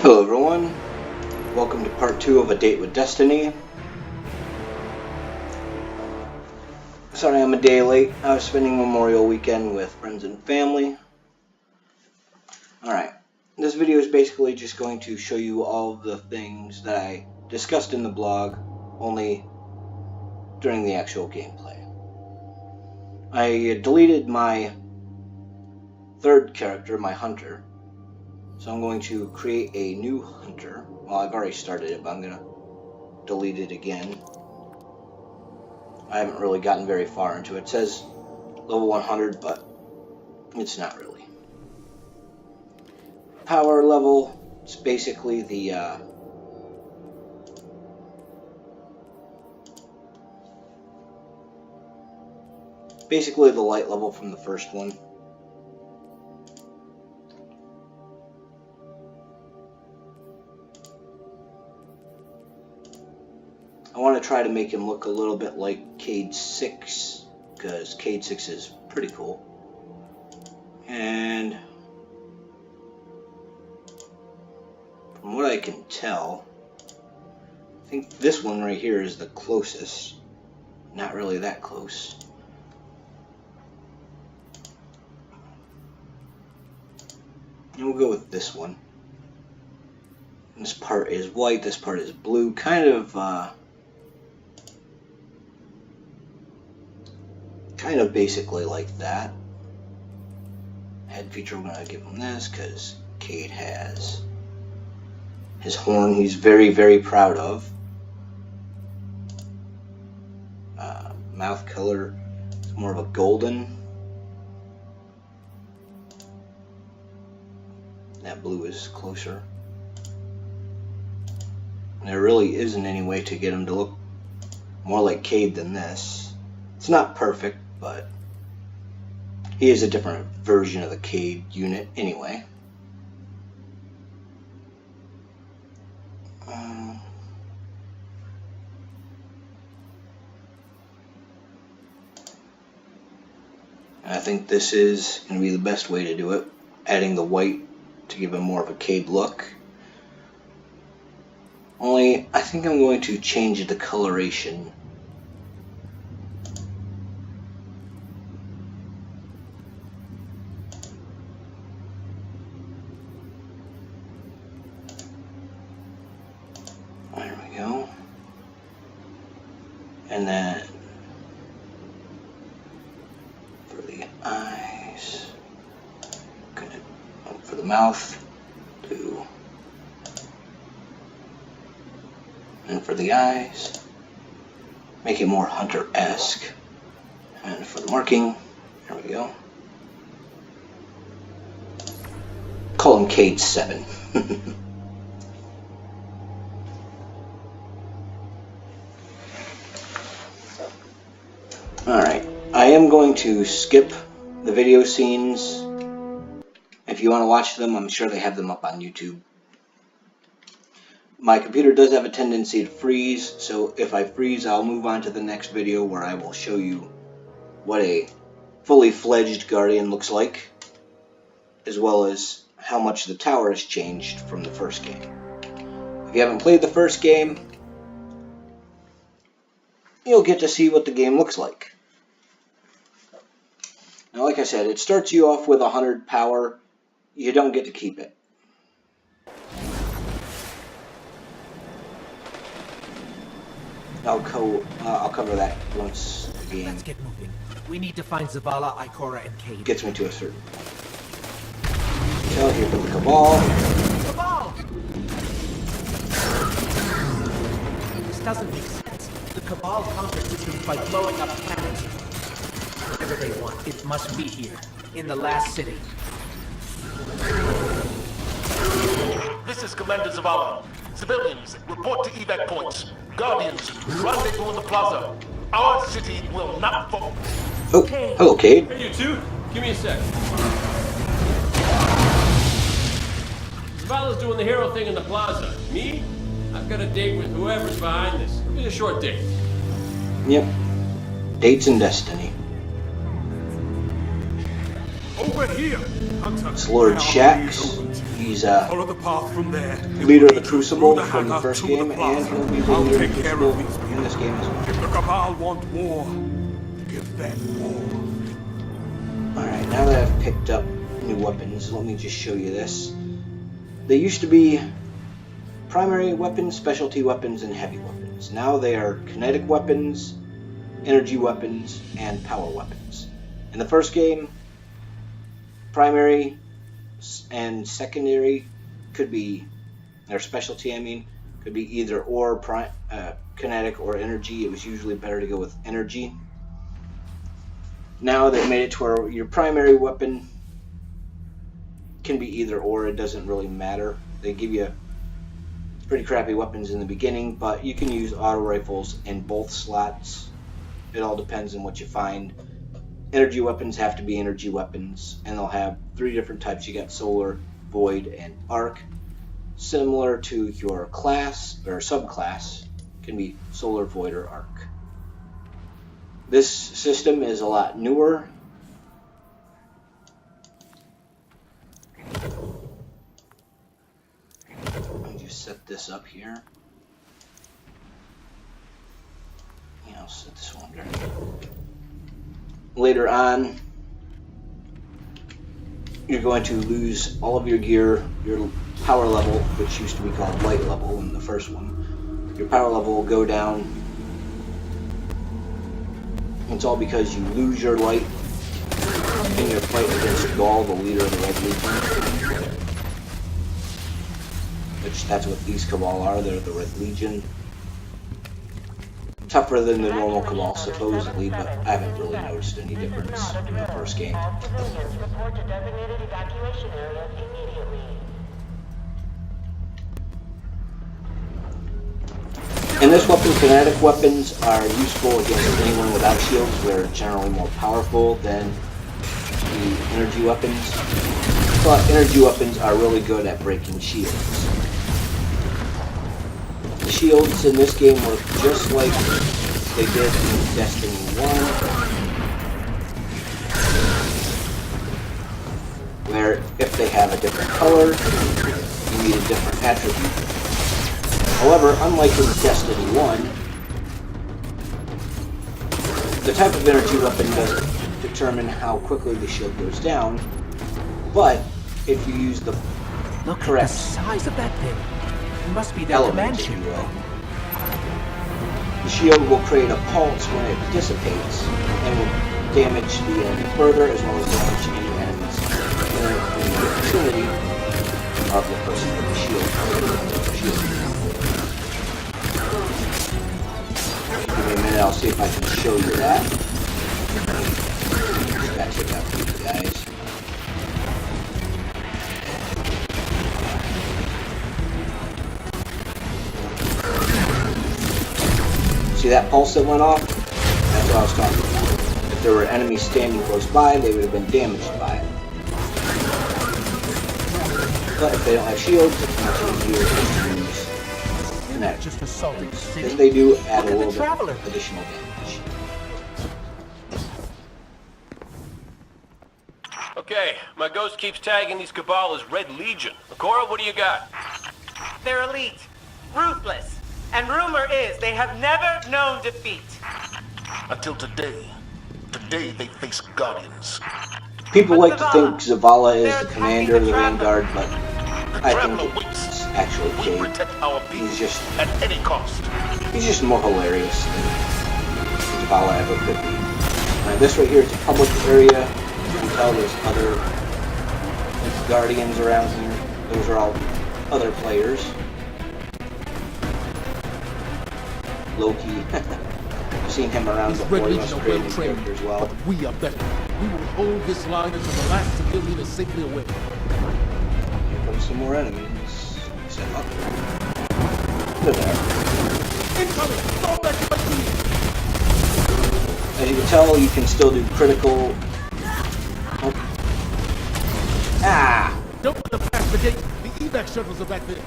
Hello everyone, welcome to part 2 of A Date with Destiny. Sorry I'm a day late, I was spending Memorial Weekend with friends and family. Alright, this video is basically just going to show you all of the things that I discussed in the blog, only during the actual gameplay. I deleted my third character, my hunter. So I'm going to create a new hunter. Well, I've already started it, but I'm going to delete it again. I haven't really gotten very far into it. It says level 100, but it's not really. Power level, it's basically the light level from the first one. I want to try to make him look a little bit like Cayde 6, because Cayde 6 is pretty cool. And from what I can tell, I think this one right here is the closest. Not really that close. And we'll go with this one. This part is white, this part is blue, kind of basically like that. Head feature, I'm going to give him this because Cayde has his horn he's very, very proud of. Mouth color is more of a golden. That blue is closer. There really isn't any way to get him to look more like Cayde than this. It's not perfect, but he is a different version of the Cayde unit anyway. I think this is going to be the best way to do it, adding the white to give him more of a Cayde look. Only, I think I'm going to change the coloration. There we go. And then for the eyes, for the mouth, and for the eyes, make it more hunter-esque. And for the marking, there we go. Call him Cayde 7. Alright, I am going to skip the video scenes. If you want to watch them, I'm sure they have them up on YouTube. My computer does have a tendency to freeze, so if I freeze, I'll move on to the next video where I will show you what a fully fledged Guardian looks like, as well as how much the tower has changed from the first game. If you haven't played the first game, you'll get to see what the game looks like. Now, like I said, it starts you off with 100 power. You don't get to keep it. I'll cover that once the game. Let's get moving. We need to find Zavala, Ikora, and Cayde. Gets me to a certain point. So here for the Cabal. Cabal! This doesn't make sense. The Cabal conquer systems by blowing up planets. Whatever they want, it must be here, in the last city. This is Commander Zavala. Civilians, report to evac points. Guardians, rendezvous in the plaza. Our city will not fall. Oh, hello, Cayde. Hey, you two. Give me a sec. Zavala's doing the hero thing in the plaza. Me? I've got a date with whoever's behind this. It'll be a short date. Yep. Dates and Destiny. Over here. It's Lord Shaxx. He's Follow the path from there. leader of the Crucible from the first game, and he'll be the leader of the Crucible in this game as well. If the Cabal want war, give them war. Alright, now that I've picked up new weapons, let me just show you this. They used to be primary weapons, specialty weapons, and heavy weapons. Now they are kinetic weapons, energy weapons, and power weapons. In the first game, primary and secondary could be, their specialty I mean, could be either or kinetic or energy. It was usually better to go with energy. Now they've made it to where your primary weapon can be either or, it doesn't really matter. They give you pretty crappy weapons in the beginning, but you can use auto rifles in both slots. It all depends on what you find. Energy weapons have to be energy weapons, and they'll have 3 different types. You got solar, void, and arc. Similar to your class or subclass, can be solar, void, or arc. This system is a lot newer. Let me just set this up here. Yeah, I'll set this one there. Later on, you're going to lose all of your gear, your power level, which used to be called light level in the first one. Your power level will go down. It's all because you lose your light in your fight against Gaul, the leader of the Red Legion. Which, that's what these Cabal are, they're the Red Legion. Tougher than the normal Cabal, supposedly, but I haven't really noticed any difference in the first game. Civilians report to designated evacuation areas immediately. In this weapon, kinetic weapons are useful against anyone without shields. They're generally more powerful than the energy weapons. But energy weapons are really good at breaking shields. The shields in this game work just like they did in Destiny 1, where if they have a different color, you need a different attribute. However, unlike in Destiny 1, the type of energy weapon doesn't determine how quickly the shield goes down, but if you use the Look at correct the size of that thing. It must be their element, command if you ship. will, the shield will create a pulse when it dissipates and will damage the enemy further, as well as damage any enemies in the vicinity of the person with the shield. Give me a minute, I'll see if I can show you that. Just gotta check out for you guys. See that pulse that went off? That's what I was talking about. If there were enemies standing close by, they would have been damaged by it. But if they don't have shields, it's much easier to use kinetic. Just assaulted the city. Because they do add Look a at the little Traveler. bit additional damage. Okay, my ghost keeps tagging these Cabal as Red Legion. Cora, what do you got? They're elite, ruthless, and rumor is they have never known defeat. Until today. Today they face Guardians. People But like to think Zavala is They're the commander of the attacking the Vanguard, but The I Traveler think waits. it's actually We Cade. protect our people He's just at any cost. He's just more hilarious than Zavala ever could be. This right here is a public area. You can tell there's other Guardians around here. Those are all other players. Loki. I've seen him around These before. Red He Legion must are create well new trained, characters as well. but we are better. We will hold this line until the last civilian is safely away. Here comes some more enemies. Set up. They're there. Incoming! Fall back to my team! As you can tell, you can still do critical. Oh. Ah! Don't let them pass the gate. The evac shuttles are back there.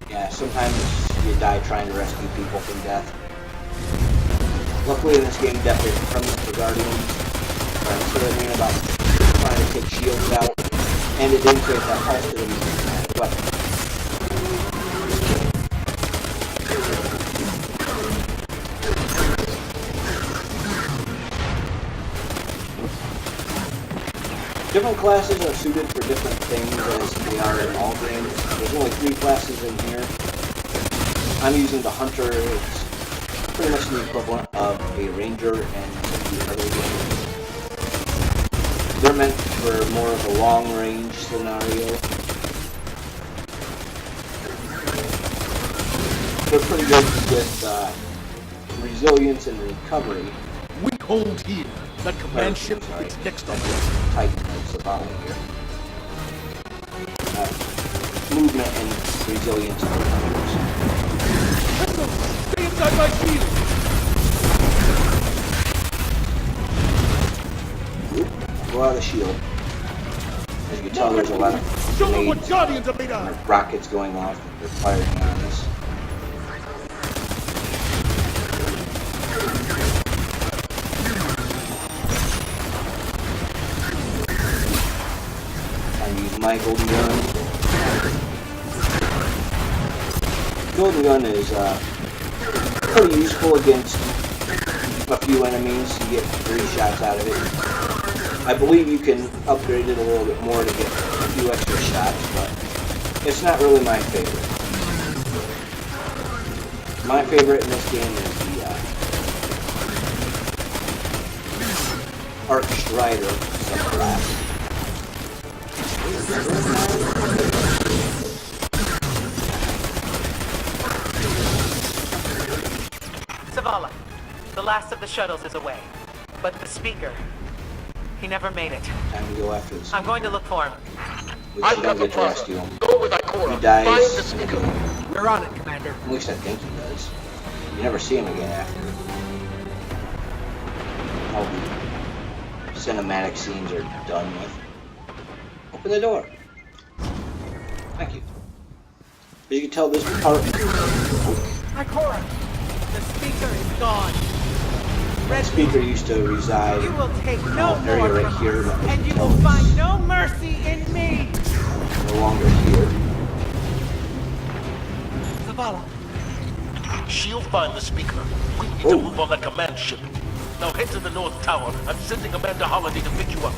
Yeah, sometimes you die trying to rescue people from death. Luckily in this game, death isn't permanent for Guardians. That's what I mean about trying to take shields out. And it didn't create that pulse to them as well. weapon. Different classes are suited for different things as they are in all games. There's only 3 classes in here. I'm using the Hunter. It's pretty much the equivalent of a Ranger and some of the other games. They're meant for more of a long-range scenario. They're pretty good with resilience and recovery. We hold here. The command ship is next on the list. Titan of Zavala here. Movement and resilience of the hunters. Stay inside my shield. Go out of the shield. As you can tell, there's a lot of Show them what grenades Guardians are made and of. rockets going off that they're firing on us. I use my golden gun. Golden gun is pretty useful against a few enemies. You get 3 shots out of it. I believe you can upgrade it a little bit more to get a few extra shots, but it's not really my favorite. My favorite in this game is the Arc Strider subclass. Zavala, the last of the shuttles is away. But the speaker, he never made it. Time to go after this. I'm going to look for him. We should not get to rescue him. Go with Ikora. He dies. Find the speaker. We're on it, Commander. At least I think he does. You never see him again after. All the cinematic scenes are done with. Open the door. Thank you. As you can tell, this part. Ikora, the speaker is gone. The speaker used to reside You will take in no an area more right from here, us, but and you will find no mercy in me. no longer here. Zavala, She'll find the speaker. We need to move on that command ship. Now head to the North Tower. I'm sending Amanda Holiday to pick you up.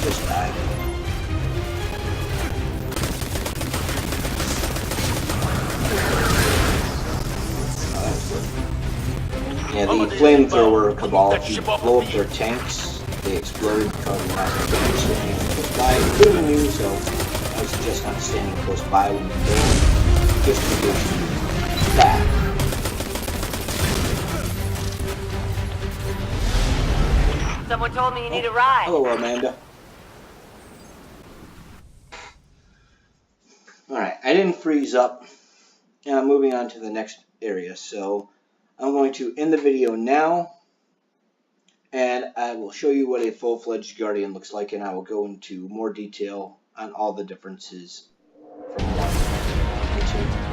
Just died. Oh, that's good. Yeah, the flamethrower Cabal, if you blow up their tanks, they explode, causing massive damage to anyone close by, including you, so I would suggest not standing close by when you can, just to get you back. Someone told me you need a ride. Hello, Amanda. Alright, I didn't freeze up. Now I'm moving on to the next area, so I'm going to end the video now, and I will show you what a full-fledged Guardian looks like, and I will go into more detail on all the differences from 1 to 2.